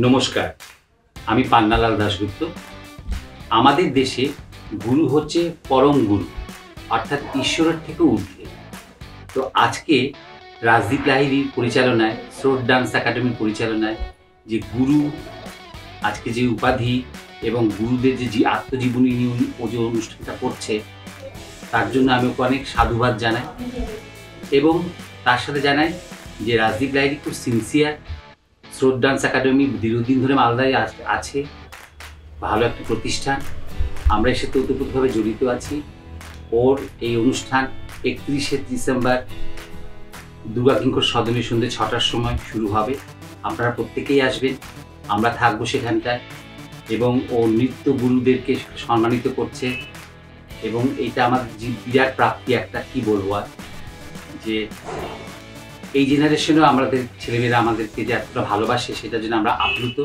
নমস্কার, আমি পান্নালাল দাশগুপ্ত। আমাদের দেশে গুরু হচ্ছে পরম গুরু, অর্থাৎ ঈশ্বরের থেকে ঊর্ধ্বে। তো আজকে রাজদীপ লাহিড়ীর পরিচালনায়, স্রোত ডান্স একাডেমির পরিচালনায় যে গুরু আজকে যে উপাধি এবং গুরুদের যে আত্মজীবনী নিয়ে ও যে অনুষ্ঠানটা করছে, তার জন্য আমি ওকে অনেক সাধুবাদ জানাই। এবং তার সাথে জানাই যে রাজদীপ লাহিড়ী খুব সিনসিয়ার। স্রোত ডান্স একাডেমি দীর্ঘদিন ধরে মালদায় আছে, ভালো একটা প্রতিষ্ঠান। আমরা এর সাথে ওতপ্রোতভাবে জড়িত আছি। ওর এই অনুষ্ঠান 31শে ডিসেম্বর দুর্গা কিঙ্কর সদনে সন্ধ্যে 6টার সময় শুরু হবে। আপনারা প্রত্যেকেই আসবেন, আমরা থাকবো সেখানটায়। এবং ও নৃত্য গুরুদেরকে সম্মানিত করছে এবং এইটা আমাদের যে বিরাট প্রাপ্তি একটা, কি বলবো আর, যে এই জেনারেশনেও আমাদের ছেলেমেয়েরা আমাদেরকে যে এতটা ভালোবাসে, সেটার জন্য আমরা আপ্লুত।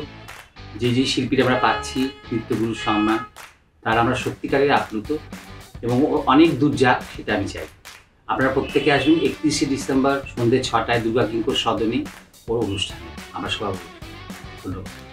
যে শিল্পীরা আমরা পাচ্ছি নৃত্যগুরুর সম্মান, তারা আমরা সত্যিকারের আপ্লুত এবং অনেক দূর যাক, সেটা আমি চাই। আপনারা প্রত্যেকে আসবেন 31শে ডিসেম্বর সন্ধ্যে 6টায় দুর্গা কিঙ্কর সদনে ওর অনুষ্ঠানে। আমরা সবাই ধন্যবাদ।